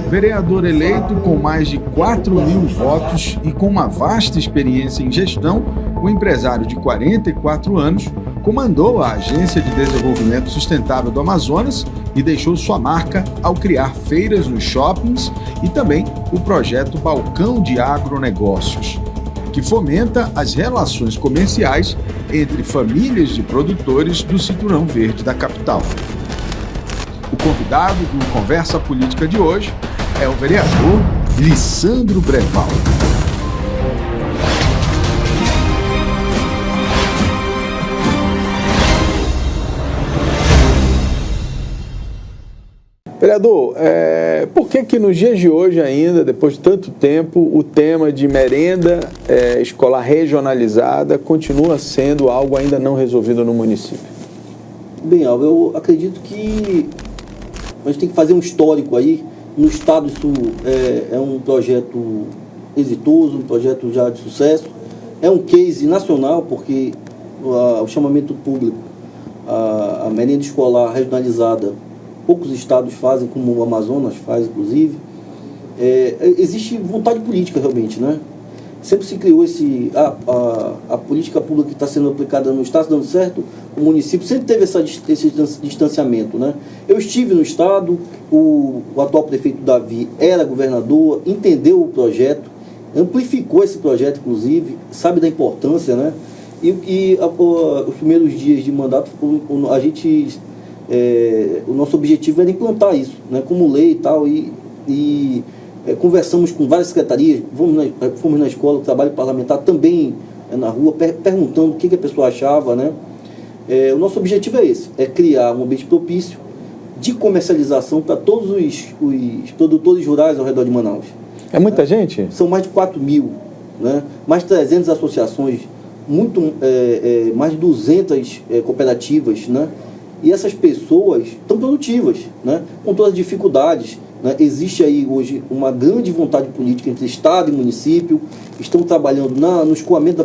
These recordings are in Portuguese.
Vereador eleito com mais de 4.000 votos e com uma vasta experiência em gestão, o empresário de 44 anos comandou a Agência de Desenvolvimento Sustentável do Amazonas e deixou sua marca ao criar feiras nos shoppings e também o projeto Balcão de Agronegócios, que fomenta as relações comerciais entre famílias de produtores do Cinturão Verde da capital. O convidado do Conversa Política de hoje é o vereador Lissandro Breval. Vereador, por que nos dias de hoje ainda, depois de tanto tempo, o tema de merenda escolar regionalizada continua sendo algo ainda não resolvido no município? Bem, Alva, eu acredito que a gente tem que fazer um histórico aí. No estado isso é um projeto exitoso, um projeto já de sucesso. É um case nacional, porque o chamamento público, a merenda escolar regionalizada, poucos estados fazem, como o Amazonas faz, inclusive. Existe vontade política, realmente, né? Sempre se criou a política pública que está sendo aplicada no estado, dando certo, o município sempre teve esse distanciamento, né? Eu estive no estado, o atual prefeito Davi era governador, entendeu o projeto, amplificou esse projeto, inclusive, sabe da importância, né? E os primeiros dias de mandato, o nosso objetivo era implantar isso, né, como lei e tal, conversamos com várias secretarias, fomos na escola, o trabalho parlamentar também na rua, perguntando o que a pessoa achava, né? O nosso objetivo é esse, é criar um ambiente propício de comercialização para todos os produtores rurais ao redor de Manaus. É muita gente? São mais de 4.000, né? Mais de 300 associações, mais de 200 cooperativas, né? E essas pessoas estão produtivas, né? Com todas as dificuldades, né? Existe aí hoje uma grande vontade política entre Estado e município, estão trabalhando no escoamento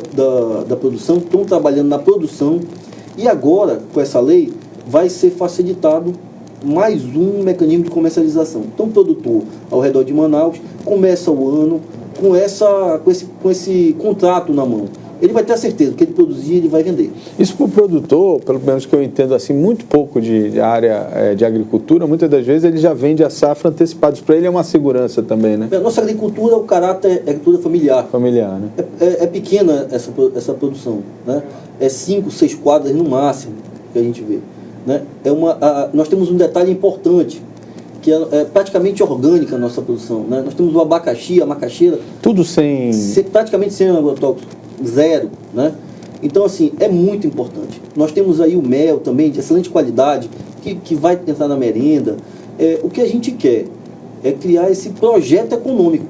da produção, estão trabalhando na produção, e agora, com essa lei, vai ser facilitado mais um mecanismo de comercialização. Então, o produtor ao redor de Manaus começa o ano com esse contrato na mão. Ele vai ter a certeza que ele produzir, ele vai vender. Isso para o produtor, pelo menos que eu entendo assim, muito pouco de área de agricultura, muitas das vezes ele já vende a safra antecipada. Para ele é uma segurança também, né? A nossa agricultura, o caráter é agricultura familiar. Familiar, né? É pequena essa produção, né? É 5, 6 quadras no máximo que a gente vê, né? Nós temos um detalhe importante, que é praticamente orgânica a nossa produção, né? Nós temos o abacaxi, a macaxeira... Tudo praticamente sem agrotóxico. Zero, né? Então, assim, é muito importante. Nós temos aí o mel também, de excelente qualidade, que vai entrar na merenda. O que a gente quer é criar esse projeto econômico,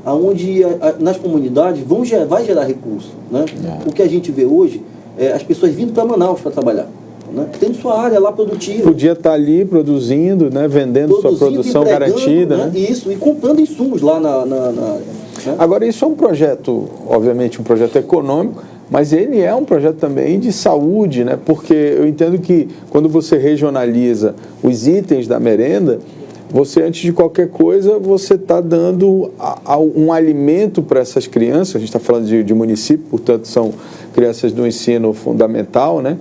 onde nas comunidades vai gerar recurso, né? O que a gente vê hoje é as pessoas vindo para Manaus para trabalhar, né? Tendo sua área lá produtiva. Podia estar ali produzindo, né? Vendendo sua produção garantida, né? Isso, e comprando insumos lá na área. Né? Agora, isso é um projeto, obviamente, um projeto econômico, mas ele é um projeto também de saúde, né? Porque eu entendo que quando você regionaliza os itens da merenda, você, antes de qualquer coisa, você está dando um alimento para essas crianças. A gente está falando de município, portanto, são crianças do ensino fundamental, né?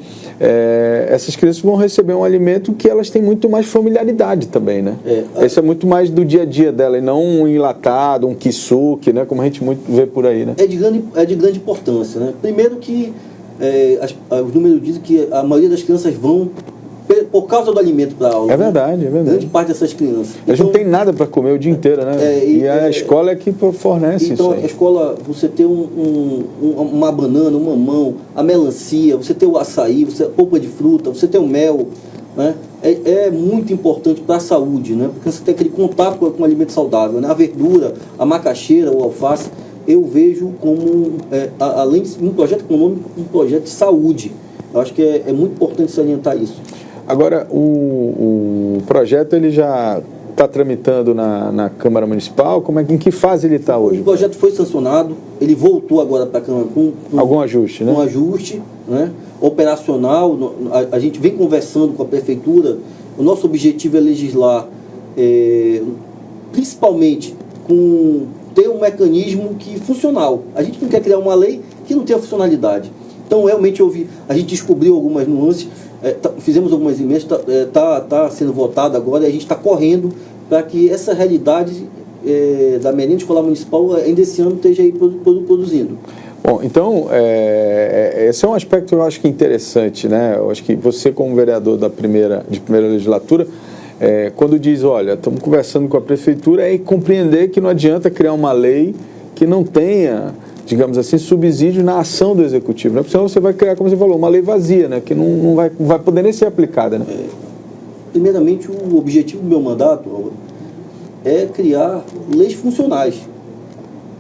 Essas crianças vão receber um alimento que elas têm muito mais familiaridade também, né? Isso é muito mais do dia a dia dela, e não um enlatado, um kisuke, né? Como a gente muito vê por aí, né? É de grande importância, né? Primeiro que os números dizem que a maioria das crianças vão por causa do alimento para a aula. É verdade, é verdade. Grande parte dessas crianças. Eles não tem nada para comer o dia inteiro, né? E a escola é que fornece então, isso aí. A escola, você tem uma banana, um mamão, a melancia, você tem o açaí, você tem a polpa de fruta, você tem o mel, né? É muito importante para a saúde, né? Porque você tem aquele contato com o alimento saudável, né? A verdura, a macaxeira, o alface, eu vejo como, além de um projeto econômico, um projeto de saúde. Eu acho que é muito importante salientar isso. Agora, o projeto ele já está tramitando na Câmara Municipal? Em que fase ele está hoje? O projeto foi sancionado, ele voltou agora para a Câmara com algum ajuste, né? Um ajuste, né? Operacional. A gente vem conversando com a Prefeitura. O nosso objetivo é legislar principalmente com ter um mecanismo que funcional. A gente não quer criar uma lei que não tenha funcionalidade. Então, realmente, a gente descobriu algumas nuances, fizemos algumas emendas, está sendo votado agora, e a gente está correndo para que essa realidade da merenda escolar municipal ainda esse ano esteja aí produzindo. Bom, então, esse é um aspecto que eu acho que interessante, né? Eu acho que você, como vereador de primeira legislatura, quando diz, olha, estamos conversando com a prefeitura, é compreender que não adianta criar uma lei que não tenha, digamos assim, subsídio na ação do executivo, né? Porque senão você vai criar, como você falou, uma lei vazia, né? Que não vai poder nem ser aplicada, né? Primeiramente, o objetivo do meu mandato é criar leis funcionais.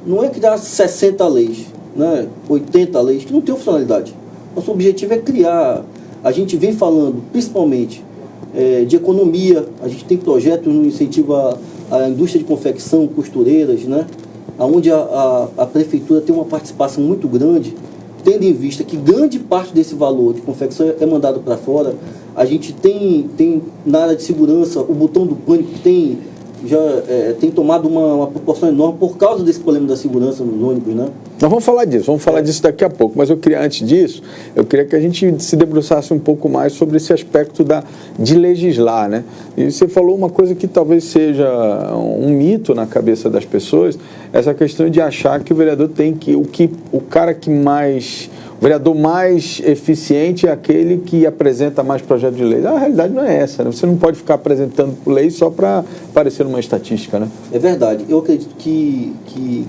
Não é criar 60 leis, né? 80 leis que não têm funcionalidade. Nosso objetivo é criar. A gente vem falando, principalmente, de economia. A gente tem projetos no incentivo à indústria de confecção, costureiras, né? Onde a prefeitura tem uma participação muito grande, tendo em vista que grande parte desse valor de confecção é mandado para fora. A gente tem na área de segurança o botão do pânico que tem tomado uma proporção enorme por causa desse problema da segurança nos ônibus, né? Nós vamos falar disso daqui a pouco, mas antes disso, eu queria que a gente se debruçasse um pouco mais sobre esse aspecto de legislar, né? E você falou uma coisa que talvez seja um mito na cabeça das pessoas, essa questão de achar que o vereador o vereador mais eficiente é aquele que apresenta mais projetos de lei. A realidade não é essa, né? Você não pode ficar apresentando lei só para aparecer numa estatística, né? É verdade. Eu acredito que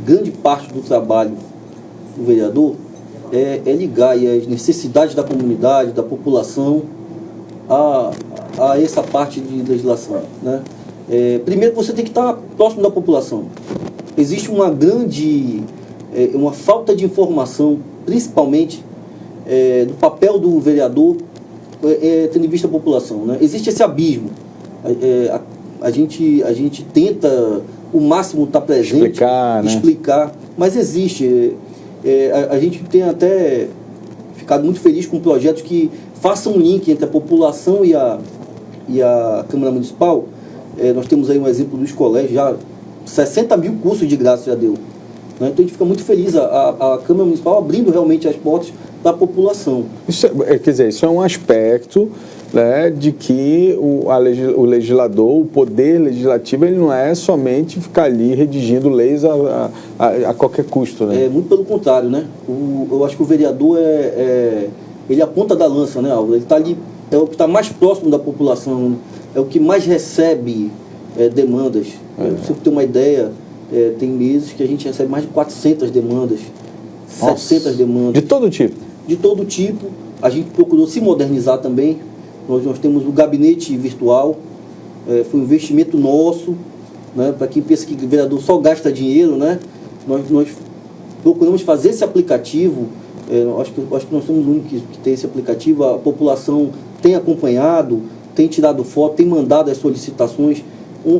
grande parte do trabalho do vereador é ligar aí as necessidades da comunidade, da população, a essa parte de legislação, né? Primeiro, você tem que estar próximo da população. Existe uma falta de informação, principalmente do papel do vereador, tendo em vista a população, né? Existe esse abismo. A gente tenta o máximo estar presente, explicar, mas existe. A gente tem até ficado muito feliz com projetos que façam um link entre a população e a Câmara Municipal. Nós temos aí um exemplo dos colégios, já 60 mil cursos de graça já deu. Né? Então a gente fica muito feliz, a Câmara Municipal abrindo realmente as portas para a população. Isso é um aspecto, né, de que o legislador, o poder legislativo, ele não é somente ficar ali redigindo leis a qualquer custo, né? Muito pelo contrário, né? Eu acho que o vereador ele é a ponta da lança, né, Álvaro? Ele está ali, é o que está mais próximo da população, é o que mais recebe demandas. Pra você ter uma ideia, tem meses que a gente recebe mais de 400 demandas, 700 demandas. De todo tipo? De todo tipo. A gente procurou se modernizar também. Nós temos o gabinete virtual, foi um investimento nosso, né? Para quem pensa que o vereador só gasta dinheiro, né? Nós procuramos fazer esse aplicativo. Acho que nós somos os únicos que tem esse aplicativo. A população tem acompanhado, tem tirado foto, tem mandado as solicitações.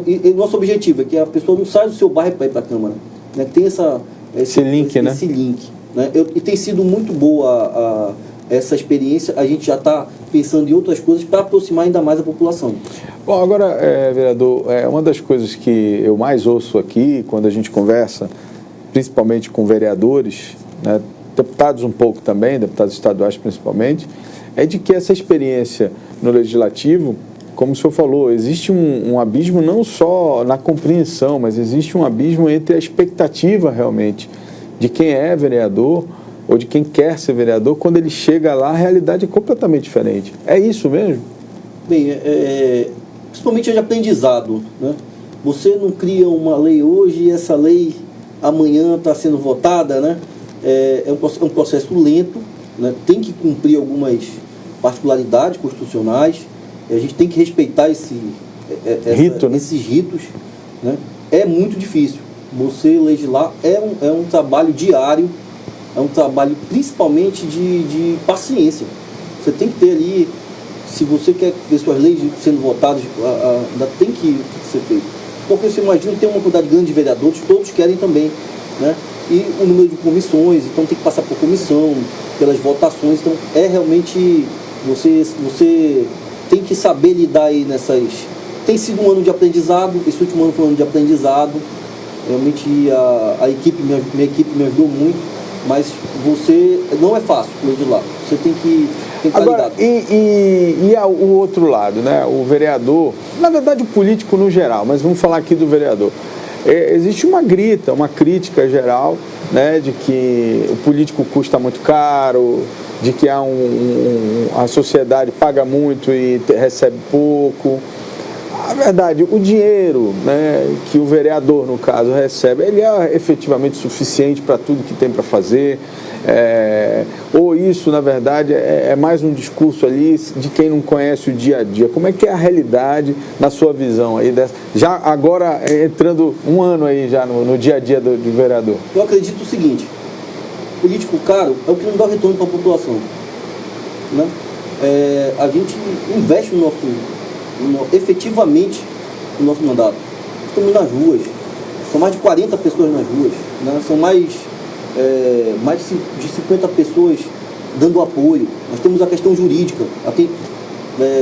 E nosso objetivo é que a pessoa não saia do seu bairro para ir para a Câmara, né? Que tem esse link, né? Esse link, né? E tem sido muito boa essa experiência. A gente já está pensando em outras coisas para aproximar ainda mais a população. Bom, agora, vereador, uma das coisas que eu mais ouço aqui, quando a gente conversa, principalmente com vereadores, né, deputados um pouco também, deputados estaduais principalmente, é de que essa experiência no legislativo, como o senhor falou, existe um abismo não só na compreensão, mas existe um abismo entre a expectativa realmente de quem é vereador ou de quem quer ser vereador. Quando ele chega lá, a realidade é completamente diferente. É isso mesmo? Bem, principalmente de aprendizado, né? Você não cria uma lei hoje e essa lei amanhã está sendo votada, né? É um processo lento, né? Tem que cumprir algumas particularidades constitucionais. A gente tem que respeitar esses ritos, né? É muito difícil. Você legislar é um trabalho diário, é um trabalho principalmente de paciência. Você tem que ter ali, se você quer ver suas leis sendo votadas, ainda tem que ser feito. Porque você imagina, tem uma quantidade grande de vereadores, todos querem também, né? E o número de comissões, então tem que passar por comissão, pelas votações. Então realmente, você tem que saber lidar aí Tem sido um ano de aprendizado, esse último ano foi um ano de aprendizado. Realmente minha equipe me ajudou muito, mas não é fácil legislar. Você tem que estar ligado. Agora, o outro lado, né? O vereador, na verdade o político no geral, mas vamos falar aqui do vereador. Existe uma crítica geral, né, de que o político custa muito caro, de que a sociedade paga muito e recebe pouco. A verdade, o dinheiro, né, que o vereador, no caso, recebe, ele é efetivamente suficiente para tudo que tem para fazer? Ou isso, na verdade, é mais um discurso ali de quem não conhece o dia a dia? Como é que é a realidade na sua visão aí? Já agora, entrando um ano aí já no dia a dia do vereador. Eu acredito o seguinte: político caro é o que não dá retorno para a população, né? A gente investe efetivamente no nosso mandato. Estamos nas ruas, são mais de 40 pessoas nas ruas, né? São mais de 50 pessoas dando apoio. Nós temos a questão jurídica, tem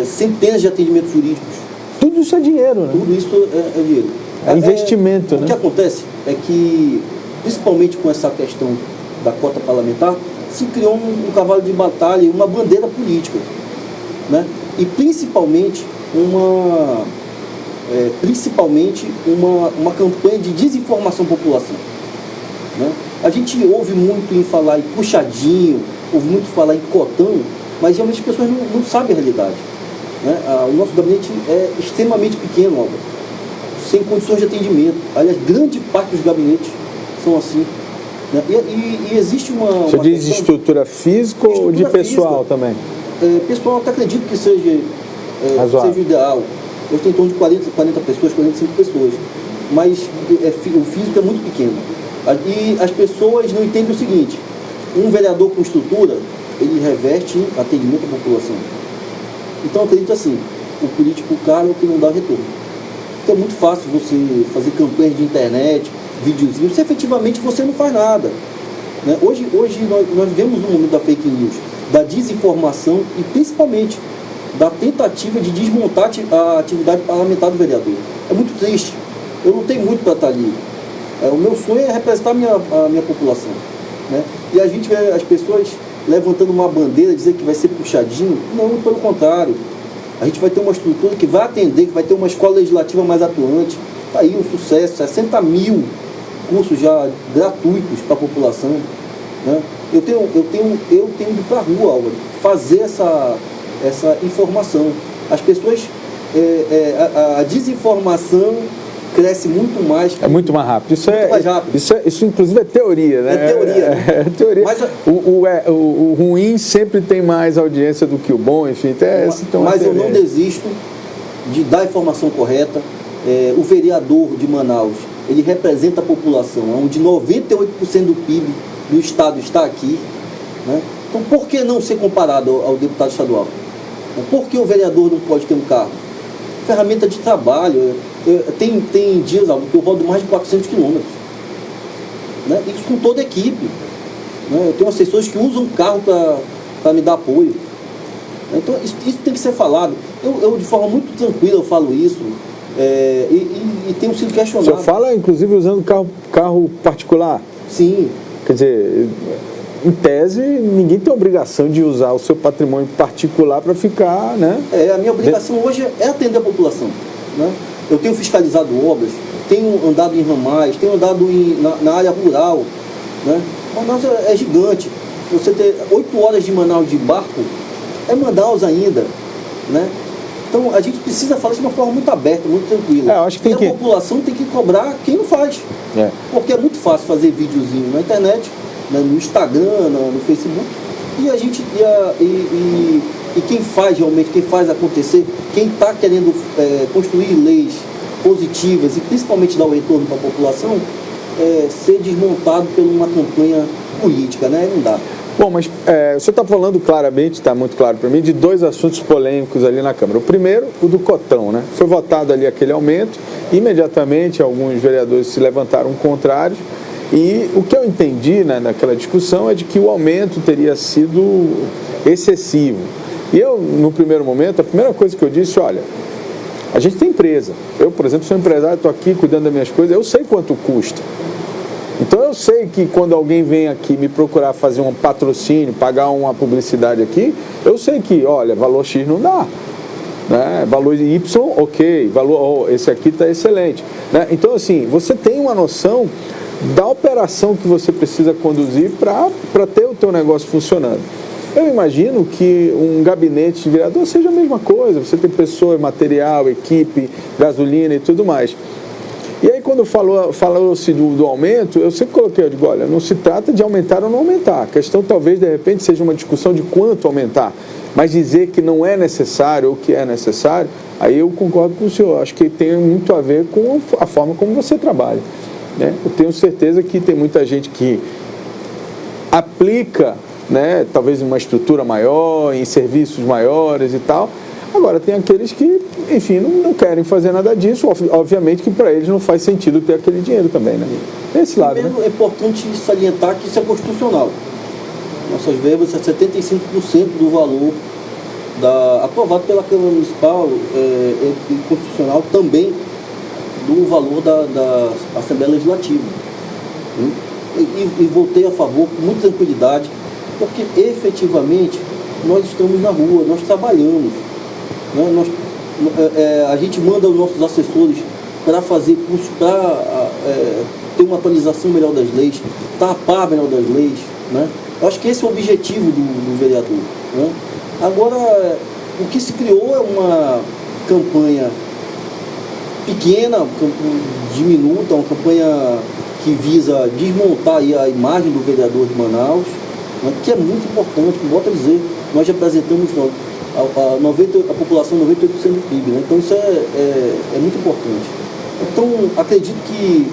centenas de atendimentos jurídicos. Tudo isso é dinheiro, né? Tudo isso é dinheiro. É investimento, né? O que acontece é que, principalmente com essa questão da cota parlamentar, se criou um cavalo de batalha, uma bandeira política, né? E principalmente uma campanha de desinformação à população, né? A gente ouve muito em falar em puxadinho, ouve muito falar em cotão, mas realmente as pessoas não sabem a realidade, né? O nosso gabinete é extremamente pequeno, Álvaro, sem condições de atendimento. Aliás, grande parte dos gabinetes são assim, né? E existe uma... Você diz estrutura física ou de pessoal física também? Pessoal, eu até acredito que seja o ideal. Hoje tem em torno de 40 pessoas, 45 pessoas. Mas o físico é muito pequeno. E as pessoas não entendem o seguinte: um vereador com estrutura, ele reverte atendimento à população. Então eu acredito assim: o político caro é o que não dá retorno. Então é muito fácil você fazer campanhas de internet, videozinhos, se efetivamente você não faz nada, né? Hoje nós vivemos um momento da fake news, da desinformação e principalmente da tentativa de desmontar a atividade parlamentar do vereador. É muito triste. Eu não tenho muito para estar ali. O meu sonho é representar a minha população, né? E a gente vê as pessoas levantando uma bandeira, dizer que vai ser puxadinho. Não, pelo contrário. A gente vai ter uma estrutura que vai atender, que vai ter uma escola legislativa mais atuante. Está aí um sucesso, 60 mil cursos já gratuitos para a população, né? Eu tenho ido para a rua, Álvaro, fazer essa informação. As pessoas, a desinformação cresce muito mais. É muito mais rápido. Isso inclusive é teoria, né? É teoria. É teoria. Mas o ruim sempre tem mais audiência do que o bom, enfim. Mas eu não desisto de dar a informação correta. O vereador de Manaus, ele representa a população, onde 98% do PIB do estado está aqui, né? Então por que não ser comparado ao deputado estadual? Por que o vereador não pode ter um carro? Ferramenta de trabalho. Tem dias, Álvaro, que eu rodo mais de 400 quilômetros, né? Isso com toda a equipe, né? Eu tenho assessores que usam carro para me dar apoio. Então isso tem que ser falado. Eu de forma muito tranquila eu falo isso, e tenho sido questionado. Você fala inclusive usando carro particular? Sim. Quer dizer, em tese, ninguém tem obrigação de usar o seu patrimônio particular para ficar, né? A minha obrigação hoje é atender a população, né? Eu tenho fiscalizado obras, tenho andado em ramais, tenho andado na área rural, né? Manaus é gigante. Você ter 8 horas de Manaus de barco, é Manaus ainda, né? Então a gente precisa falar isso de uma forma muito aberta, muito tranquila. Eu acho que a população tem que cobrar quem não faz. Porque é muito fácil fazer videozinho na internet, né, no Instagram, no Facebook, e a gente e quem faz realmente, quem faz acontecer, quem está querendo construir leis positivas e principalmente dar o retorno para a população, ser desmontado por uma campanha política, né? Não dá. Bom, mas você está falando claramente, está muito claro para mim, de 2 assuntos polêmicos ali na Câmara. O primeiro, o do cotão, né? Foi votado ali aquele aumento, imediatamente alguns vereadores se levantaram contrários, e o que eu entendi, né, naquela discussão é de que o aumento teria sido excessivo. E eu, no primeiro momento, a primeira coisa que eu disse, olha, A gente tem empresa. Eu, por exemplo, sou empresário, estou aqui cuidando das minhas coisas, eu sei quanto custa. Então eu sei que quando alguém vem aqui me procurar fazer um patrocínio, pagar uma publicidade aqui, eu sei que, olha, valor X não dá. Né? Valor Y, ok, valor, esse aqui está excelente. Né? Então, assim, você tem uma noção da operação que você precisa conduzir para ter o teu negócio funcionando. Eu imagino que um gabinete de vereador seja a mesma coisa, você tem pessoas, material, equipe, gasolina e tudo mais. E aí quando falou-se do aumento, eu sempre coloquei, eu digo, olha, não se trata de aumentar ou não aumentar, a questão talvez de repente seja uma discussão de quanto aumentar, mas dizer que não é necessário ou que é necessário, aí eu concordo com o senhor, acho que tem muito a ver com a forma como você trabalha. Né? Eu tenho certeza que tem muita gente que aplica, né, talvez em uma estrutura maior, em serviços maiores e tal. Agora, tem aqueles que, enfim, não querem fazer nada disso, obviamente que para eles não faz sentido ter aquele dinheiro também, né? Esse lado, primeiro, né? é importante salientar que isso é constitucional. Nossas verbas é 75% do valor aprovado pela Câmara Municipal é constitucional também do valor da Assembleia Legislativa. E votei a favor com muita tranquilidade, porque efetivamente nós estamos na rua, nós trabalhamos. Né? A gente manda os nossos assessores para fazer curso, para ter uma atualização melhor das leis, estar a par melhor das leis. Né? Eu acho que esse é o objetivo do vereador. Né? Agora, o que se criou é uma campanha pequena, diminuta, uma campanha que visa desmontar aí a imagem do vereador de Manaus, né? Que é muito importante, como volto a dizer, nós representamos a população 98% do PIB, né? Então isso é muito importante. Então acredito que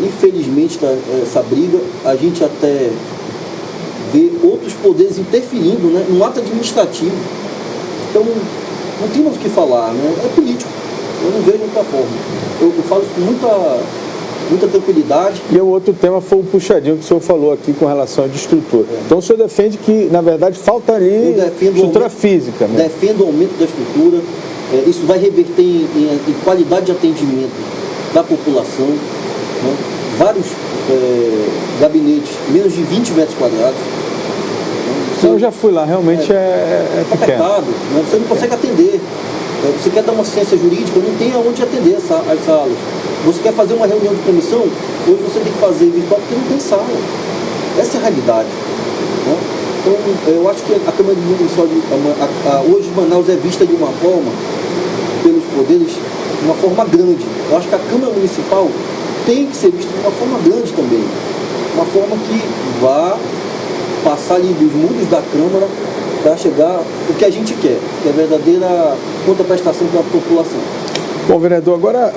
infelizmente essa briga, a gente até vê outros poderes interferindo, né, no ato administrativo. Então não tem mais o que falar, né? É político, eu não vejo de outra forma. Eu falo isso com muita tranquilidade. E o outro tema foi o puxadinho que o senhor falou aqui com relação à estrutura. Então o senhor defende que, na verdade, falta ali estrutura física. Né? Defendo o aumento da estrutura, isso vai reverter em qualidade de atendimento da população. Né? Vários gabinetes, menos de 20 metros quadrados. Eu já fui lá, realmente é pequeno. Apertado, né? Você não consegue atender. Você quer dar uma assistência jurídica, não tem aonde atender as salas. Você quer fazer uma reunião de comissão, hoje você tem que fazer virtual porque não tem sala. Essa é a realidade. Né? Então, eu acho que a Câmara Municipal hoje Manaus é vista de uma forma, pelos poderes, de uma forma grande. Eu acho que a Câmara Municipal tem que ser vista de uma forma grande também. Uma forma que vá passar ali dos muros da Câmara para chegar o que a gente quer, que é a verdadeira contraprestação para a população. Bom, vereador, agora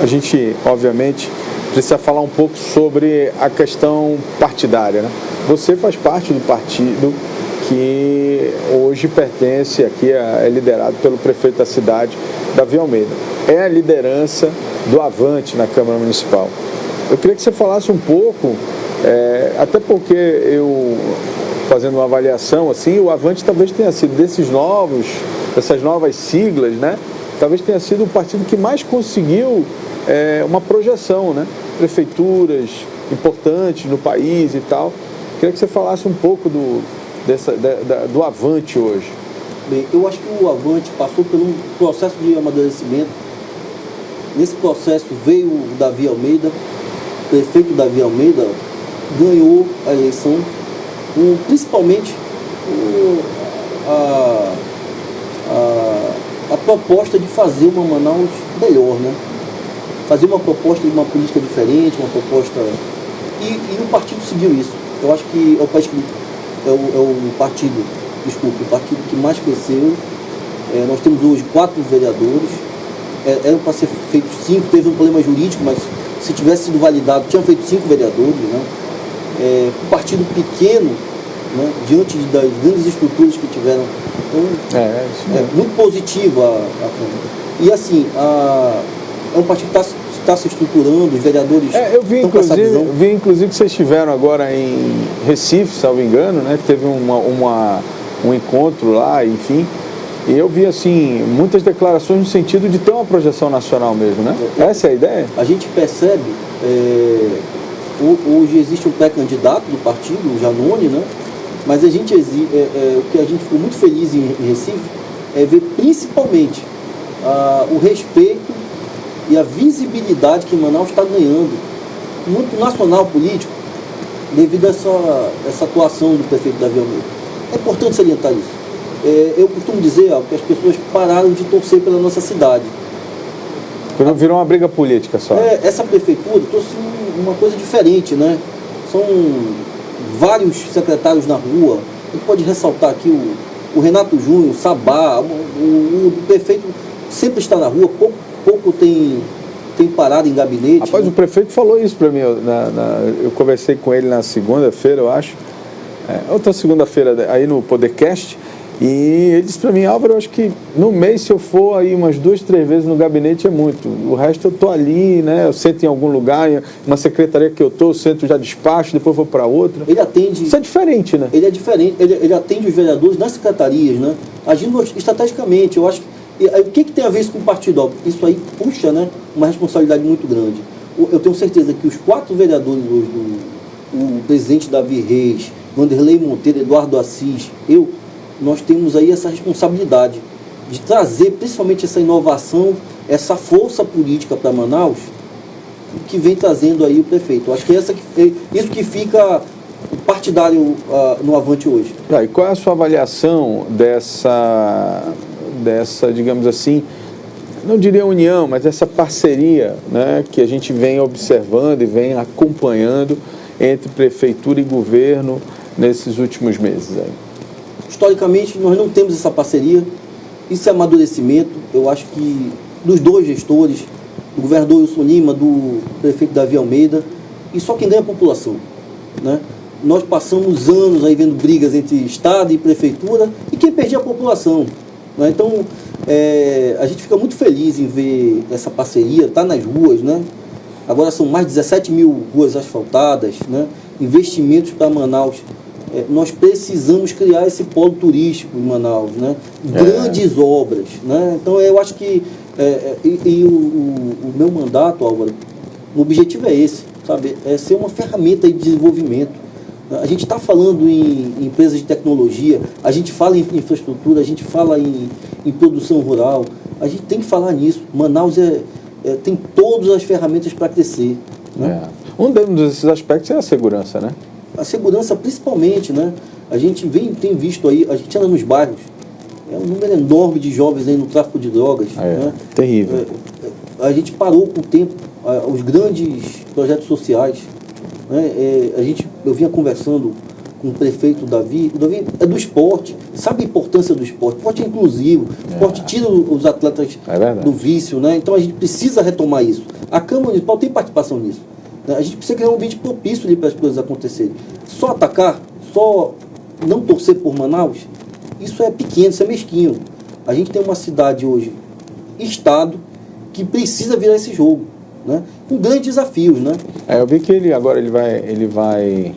a gente, obviamente, precisa falar um pouco sobre a questão partidária, né? Você faz parte do partido que hoje pertence aqui, é liderado pelo prefeito da cidade, Davi Almeida. É a liderança do Avante na Câmara Municipal. Eu queria que você falasse um pouco, até porque eu, fazendo uma avaliação, assim, o Avante talvez tenha sido dessas novas siglas, né? Talvez tenha sido o partido que mais conseguiu uma projeção, né? Prefeituras importantes no país e tal. Queria que você falasse um pouco do Avante hoje. Bem, eu acho que o Avante passou por um processo de amadurecimento. Nesse processo veio o Davi Almeida, o prefeito Davi Almeida ganhou a eleição, principalmente a proposta de fazer uma Manaus melhor, né? Fazer uma proposta de uma política diferente, uma proposta... E o partido seguiu isso. Eu acho que o partido que mais cresceu. Nós temos hoje 4 vereadores. Eram para ser feitos 5, teve um problema jurídico, mas se tivesse sido validado, tinham feito 5 vereadores. Né? Um partido pequeno, né? Diante das grandes estruturas que tiveram. Então, muito positivo a Câmara. E assim, é um partido que está se estruturando, os vereadores eu vi inclusive que vocês estiveram agora em Recife, salvo engano, né? Teve um encontro lá, enfim. E eu vi, assim, muitas declarações no sentido de ter uma projeção nacional mesmo, né? Essa é a ideia? A gente percebe, hoje existe um pré-candidato do partido, o Janone, né? Mas o que a gente ficou muito feliz em Recife é ver principalmente o respeito e a visibilidade que Manaus está ganhando, muito nacional político, devido a essa atuação do prefeito Davi Almeida. É importante salientar isso. Eu costumo dizer que as pessoas pararam de torcer pela nossa cidade. Virou uma briga política só. Essa prefeitura trouxe uma coisa diferente, né? São vários secretários na rua. A gente pode ressaltar aqui o Renato Júnior, o Sabá, o prefeito sempre está na rua, pouco tem parado em gabinete. Rapaz, né? O prefeito falou isso para mim, eu conversei com ele na segunda-feira, eu acho, outra segunda-feira aí no Podercast, e ele disse para mim: Álvaro, eu acho que no mês, se eu for aí umas 2, 3 vezes no gabinete, é muito. O resto eu tô ali, né? Eu sento em algum lugar, em uma secretaria que eu tô, eu sento, já despacho, depois vou para outra. Ele atende... Isso é diferente, né? Ele é diferente, ele atende os vereadores nas secretarias, né? Agindo estrategicamente. Eu acho que... O que tem a ver isso com o partido? Isso aí puxa, né, uma responsabilidade muito grande. Eu tenho certeza que os 4 vereadores hoje, o presidente Davi Reis, Vanderlei Monteiro, Eduardo Assis, nós temos aí essa responsabilidade de trazer principalmente essa inovação, essa força política para Manaus, que vem trazendo aí o prefeito. Eu acho que isso que fica partidário no Avante hoje. E qual é a sua avaliação dessa, digamos assim, não diria união, mas essa parceria, né, que a gente vem observando e vem acompanhando entre prefeitura e governo nesses últimos meses aí? Historicamente, nós não temos essa parceria. Isso é amadurecimento, eu acho que dos 2 gestores, do governador Wilson Lima, do prefeito Davi Almeida, e só quem ganha é a população, né? Nós passamos anos aí vendo brigas entre Estado e Prefeitura, e quem perdia a população, né? Então, a gente fica muito feliz em ver essa parceria, tá nas ruas, né? Agora são mais de 17 mil ruas asfaltadas, né? Investimentos para Manaus. Nós precisamos criar esse polo turístico em Manaus, né? Grandes obras, né? Então eu acho que o meu mandato, Álvaro, o objetivo é esse, sabe? É ser uma ferramenta de desenvolvimento. A gente está falando em empresas de tecnologia, a gente fala em infraestrutura, a gente fala em produção rural, a gente tem que falar nisso. Manaus tem todas as ferramentas para crescer, né? Um desses aspectos é a segurança, né? A segurança principalmente, né? A gente tem visto aí, a gente anda nos bairros, um número enorme de jovens aí no tráfico de drogas. Né? Terrível. A gente parou com o tempo, os grandes projetos sociais, né? Eu vinha conversando com o prefeito Davi. O Davi é do esporte, sabe a importância do esporte. O esporte é inclusivo, o esporte tira os atletas do vício, né? Então a gente precisa retomar isso. A Câmara Municipal tem participação nisso. A gente precisa criar um ambiente propício ali para as coisas acontecerem. Só atacar, só não torcer por Manaus, isso é pequeno, isso é mesquinho. A gente tem uma cidade hoje, estado, que precisa virar esse jogo, né? Com grandes desafios, né? Eu vi que ele vai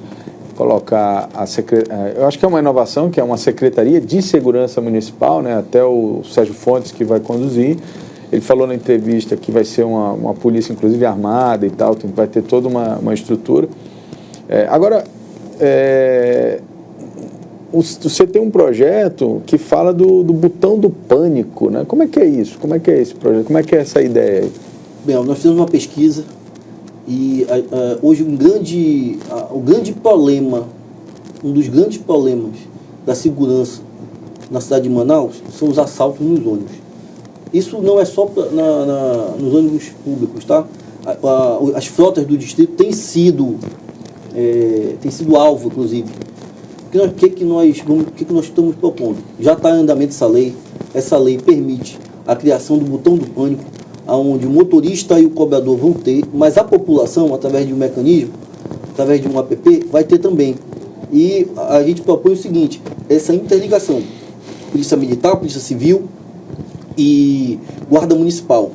colocar eu acho que é uma inovação, que é uma Secretaria de Segurança Municipal, né? Até o Sérgio Fontes que vai conduzir. Ele falou na entrevista que vai ser uma polícia, inclusive, armada e tal, vai ter toda uma estrutura. Agora, você tem um projeto que fala do botão do pânico, né? Como é que é isso? Como é que é esse projeto? Como é que é essa ideia aí? Bem, nós fizemos uma pesquisa e hoje um dos grandes problemas da segurança na cidade de Manaus são os assaltos nos ônibus. Isso não é só nos ônibus públicos, tá? As frotas do distrito têm sido alvo, inclusive. O que nós estamos propondo? Já está em andamento essa lei. Essa lei permite a criação do botão do pânico, onde o motorista e o cobrador vão ter, mas a população, através de um mecanismo, através de um app, vai ter também. E a gente propõe o seguinte: essa interligação, Polícia Militar, Polícia Civil e Guarda Municipal,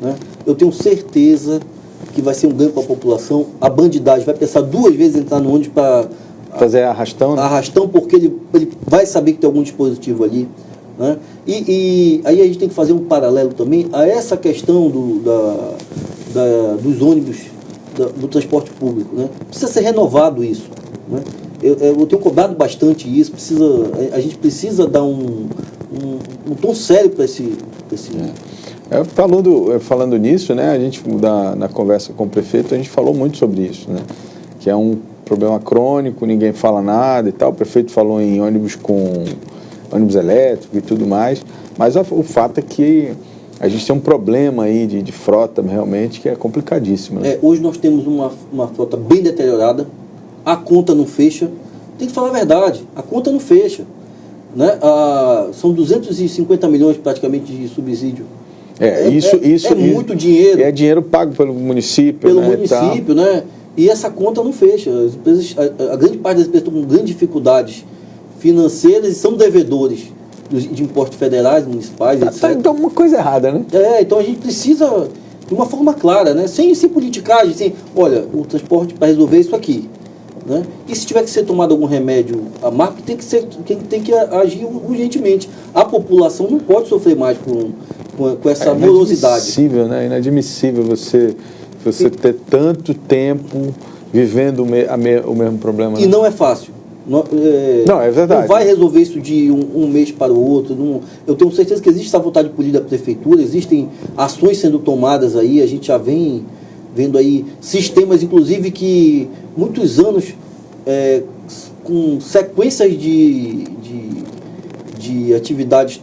né? Eu tenho certeza que vai ser um ganho para a população. A bandidagem vai pensar 2 vezes em entrar no ônibus para fazer arrastão, né? Arrastão, porque ele vai saber que tem algum dispositivo ali. né? E aí a gente tem que fazer um paralelo também a essa questão dos ônibus, do transporte público, né? Precisa ser renovado isso, né? Eu tenho cobrado bastante isso, a gente precisa dar um tom sério para esse... Falando nisso, né, a gente, na conversa com o prefeito, a gente falou muito sobre isso, né? Que é um problema crônico, ninguém fala nada e tal. O prefeito falou em ônibus elétrico e tudo mais, mas o fato é que a gente tem um problema aí de frota realmente que é complicadíssimo, né? Hoje nós temos uma frota bem deteriorada, a conta não fecha, tem que falar a verdade, a conta não fecha, né? São 250 milhões praticamente de subsídio. Isso muito dinheiro. É dinheiro pago pelo município. Pelo município, né? E essa conta não fecha. As empresas, a grande parte das empresas estão com grandes dificuldades financeiras e são devedores de impostos federais, municipais, etc. Então uma coisa errada, né? Então a gente precisa, de uma forma clara, né? Sem politicagem, olha, o transporte para resolver isso aqui, né? E se tiver que ser tomado algum remédio amargo, tem que agir urgentemente. A população não pode sofrer mais com essa morosidade. Inadmissível, né? Inadmissível você ter tanto tempo vivendo o mesmo problema. E não é fácil. Não, é verdade. Não vai resolver isso de um mês para o outro. Eu tenho certeza que existe essa vontade política da prefeitura, existem ações sendo tomadas aí, a gente já vem vendo aí sistemas, inclusive, que muitos anos, com sequências de atividades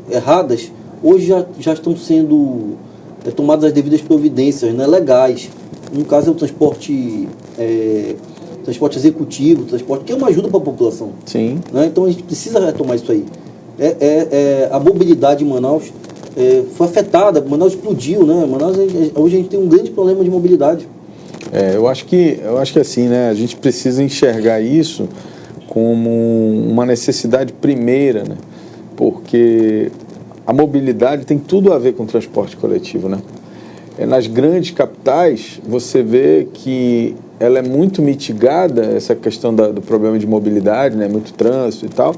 erradas, hoje já estão sendo tomadas as devidas providências, né, legais. No caso é o transporte executivo, transporte que é uma ajuda para a população. Sim. Né? Então a gente precisa retomar isso aí. A mobilidade em Manaus foi afetada, Manaus explodiu, né? Hoje a gente tem um grande problema de mobilidade. Eu acho que assim, né, a gente precisa enxergar isso como uma necessidade primeira, né? Porque a mobilidade tem tudo a ver com o transporte coletivo, né? Nas grandes capitais, você vê que ela é muito mitigada, essa questão do problema de mobilidade, né? Muito trânsito e tal,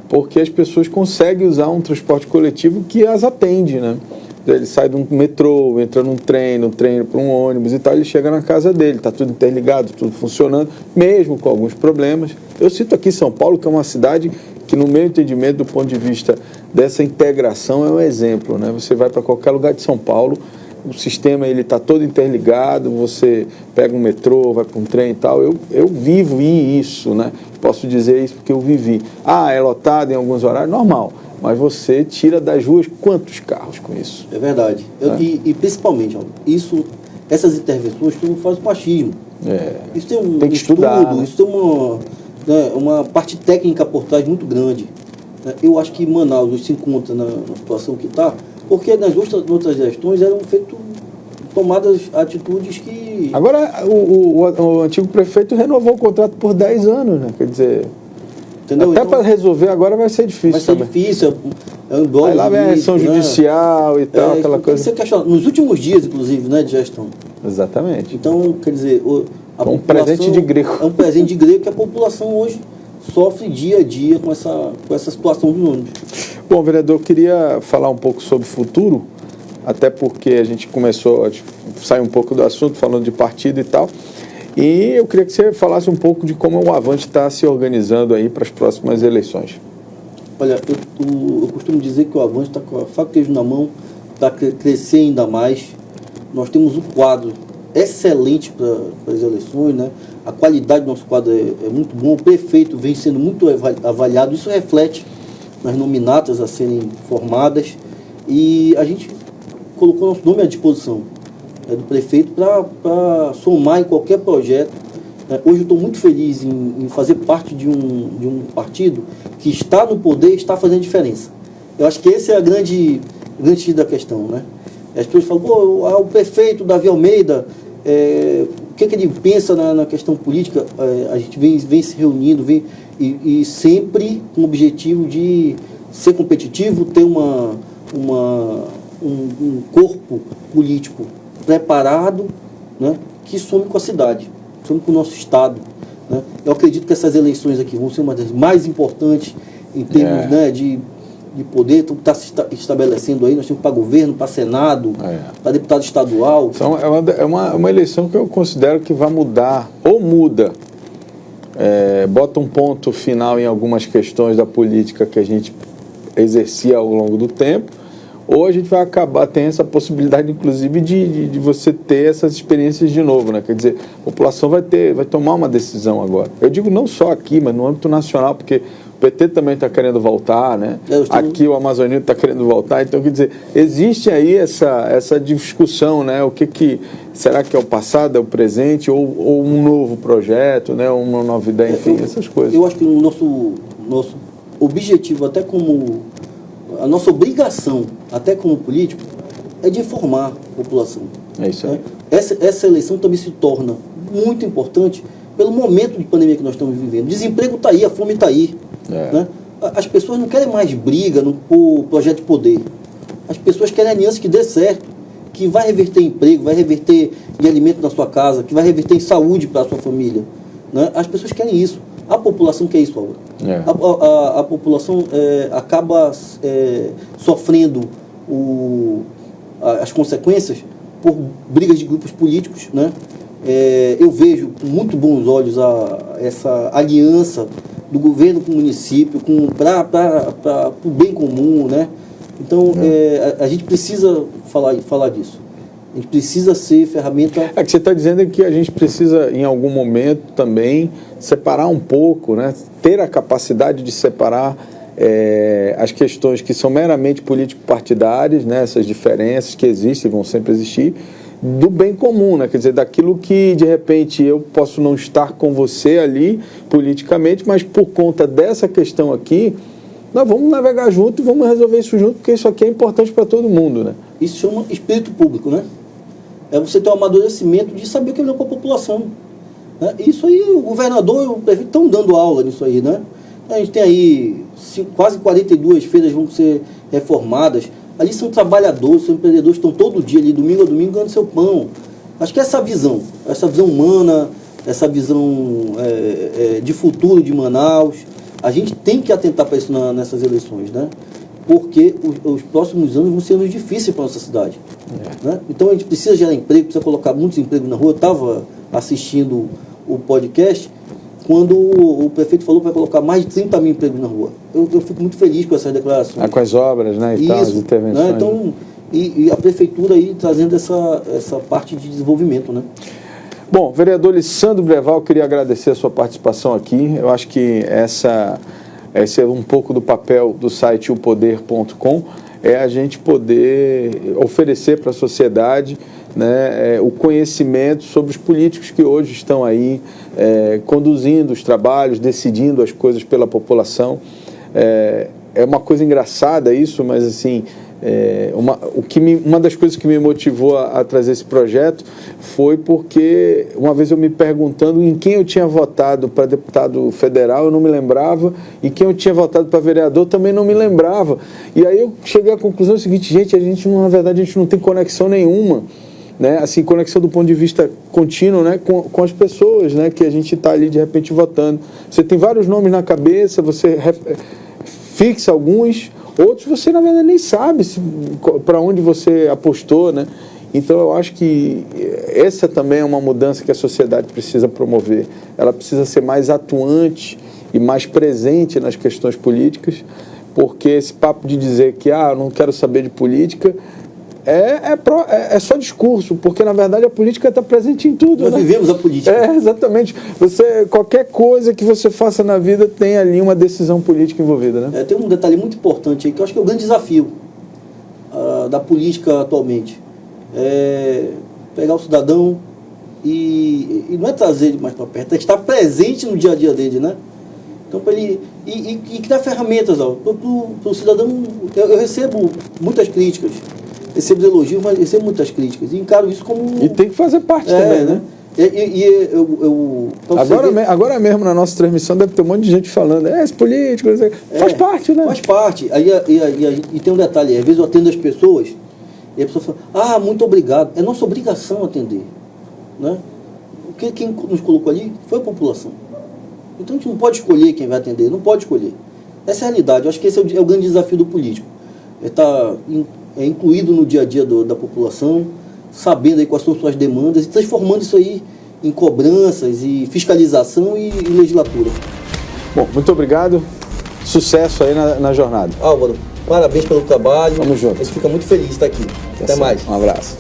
porque as pessoas conseguem usar um transporte coletivo que as atende, né? Ele sai de um metrô, entra num trem para um ônibus e tal, ele chega na casa dele, está tudo interligado, tudo funcionando, mesmo com alguns problemas. Eu cito aqui São Paulo, que é uma cidade que, no meu entendimento, do ponto de vista dessa integração, é um exemplo, né? Você vai para qualquer lugar de São Paulo, o sistema está todo interligado, você pega um metrô, vai para um trem e tal. Eu vivo isso, né? Posso dizer isso porque eu vivi. É lotado em alguns horários, normal. Mas você tira das ruas quantos carros com isso? É verdade. E principalmente, essas intervenções tu não faz machismo. Isso tem que estudar, né? Isso tem uma parte técnica por trás muito grande. Eu acho que Manaus se encontra na situação que está, porque nas outras gestões eram tomadas atitudes que... Agora, o antigo prefeito renovou o contrato por 10 anos, né? Quer dizer... Entendeu? Até para resolver agora vai ser difícil. Vai ser difícil, é um embora. Aí lá vem a ação judicial e tal, aquela coisa. Nos últimos dias, inclusive, né, de gestão. Exatamente. Então, quer dizer, um presente de grego. É um presente de grego que a população hoje sofre dia a dia com essa situação dos ônibus. Bom, vereador, eu queria falar um pouco sobre o futuro, até porque a gente começou a sair um pouco do assunto, falando de partido e tal. E eu queria que você falasse um pouco de como o Avante está se organizando aí para as próximas eleições. Olha, eu costumo dizer que o Avante está com a faca e queijo na mão para crescer ainda mais. Nós temos um quadro excelente para as eleições, né? A qualidade do nosso quadro é muito bom, o prefeito vem sendo muito avaliado, isso reflete nas nominatas a serem formadas e a gente colocou nosso nome à disposição do prefeito para somar em qualquer projeto. Hoje eu estou muito feliz em fazer parte de um partido que está no poder e está fazendo diferença. Eu acho que esse é a grande da questão, né? As pessoas falam, o prefeito Davi Almeida, o que ele pensa na questão política? A gente vem se reunindo, e sempre com o objetivo de ser competitivo, ter um corpo político preparado, né, que some com a cidade, some com o nosso estado, né? Eu acredito que essas eleições aqui vão ser uma das mais importantes em termos, né, de de poder, tudo está se estabelecendo aí, nós temos para governo, para Senado, para deputado estadual. Então, é uma eleição que eu considero que vai mudar, ou muda, bota um ponto final em algumas questões da política que a gente exercia ao longo do tempo, ou a gente vai acabar, tem essa possibilidade, inclusive, de você ter essas experiências de novo, né? Quer dizer, a população vai tomar uma decisão agora. Eu digo não só aqui, mas no âmbito nacional, porque o PT também está querendo voltar, né? Aqui o Amazonino está querendo voltar, então, quer dizer, existe aí essa discussão, né? Será que é o passado, é o presente, ou um novo projeto, né? Uma nova ideia, enfim, essas coisas. Eu acho que o nosso objetivo, até como a nossa obrigação, até como político, é de informar a população. É isso aí. Essa eleição também se torna muito importante pelo momento de pandemia que nós estamos vivendo. O desemprego está aí, a fome está aí. Né? As pessoas não querem mais briga por projeto de poder. As pessoas querem aliança que dê certo, que vai reverter em emprego, vai reverter em alimento na sua casa, que vai reverter em saúde para a sua família. Né? As pessoas querem isso. A população quer isso, Álvaro. A população acaba sofrendo as consequências por brigas de grupos políticos, né? Eu vejo com muito bons olhos essa aliança do governo com o município para o bem comum, né? Então, a gente precisa falar disso. A gente precisa ser ferramenta... O que você está dizendo é que a gente precisa, em algum momento, também separar um pouco, né? Ter a capacidade de separar as questões que são meramente político-partidárias, né? Essas diferenças que existem, vão sempre existir, do bem comum, né? Quer dizer, daquilo que, de repente, eu posso não estar com você ali, politicamente, mas por conta dessa questão aqui, nós vamos navegar junto e vamos resolver isso junto, porque isso aqui é importante para todo mundo, né? Isso chama espírito público, né? É você ter um amadurecimento de saber o que é melhor para a população. Né? Isso aí, o governador e o prefeito estão dando aula nisso aí, né? A gente tem aí quase 42 feiras vão ser reformadas. Ali são trabalhadores, são empreendedores, estão todo dia ali, domingo a domingo, ganhando seu pão. Acho que essa visão humana, essa visão de futuro de Manaus, a gente tem que atentar para isso nessas eleições, né? Porque os próximos anos vão ser anos difíceis para a nossa cidade. Né? Então a gente precisa gerar emprego, precisa colocar muitos empregos na rua. Eu estava assistindo o podcast quando o prefeito falou que vai colocar mais de 30 mil empregos na rua. Eu fico muito feliz com essas declarações. Com as obras, né? E tal, as intervenções. Né? Então, e a prefeitura aí trazendo essa parte de desenvolvimento, né? Bom, vereador Lissandro Breval, queria agradecer a sua participação aqui. Eu acho que esse é um pouco do papel do site upoder.com, é a gente poder oferecer para a sociedade, né, o conhecimento sobre os políticos que hoje estão aí conduzindo os trabalhos, decidindo as coisas pela população. É uma coisa engraçada isso, mas assim, uma das coisas que me motivou a trazer esse projeto foi porque uma vez eu me perguntando em quem eu tinha votado para deputado federal, eu não me lembrava, e quem eu tinha votado para vereador também não me lembrava. E aí eu cheguei à conclusão seguinte: gente, na verdade a gente não tem conexão nenhuma, né? Assim, conexão do ponto de vista contínuo, né? com as pessoas, né? Que a gente está ali de repente votando. Você tem vários nomes na cabeça, você fixa alguns, outros você na verdade nem sabe para onde você apostou, né? Então eu acho que essa também é uma mudança que a sociedade precisa promover. Ela precisa ser mais atuante e mais presente nas questões políticas, porque esse papo de dizer que eu não quero saber de política é só discurso, porque na verdade a política está presente em tudo. Nós vivemos a política. Exatamente. Qualquer coisa que você faça na vida tem ali uma decisão política envolvida, né? Tem um detalhe muito importante aí, que eu acho que é o grande desafio da política atualmente. Pegar o cidadão e não é trazer ele mais para perto, é estar presente no dia a dia dele, né? Então, para ele e criar ferramentas para o cidadão. Eu recebo muitas críticas, recebo elogios, mas recebo muitas críticas e encaro isso como... E tem que fazer parte também, né? Agora mesmo na nossa transmissão deve ter um monte de gente falando, esse político, faz parte, né? Faz parte. E tem um detalhe, às vezes eu atendo as pessoas e a pessoa fala, muito obrigado. É nossa obrigação atender, né? Quem nos colocou ali foi a população. Então a gente não pode escolher quem vai atender, não pode escolher. Essa é a realidade. Eu acho que esse é o grande desafio do político. Está incluído no dia a dia da população, sabendo aí quais são suas demandas e transformando isso aí em cobranças e fiscalização e legislatura. Bom, muito obrigado. Sucesso aí na jornada. Álvaro, parabéns pelo trabalho. Tamo junto. A gente fica muito feliz de estar aqui. Até mais. Um abraço.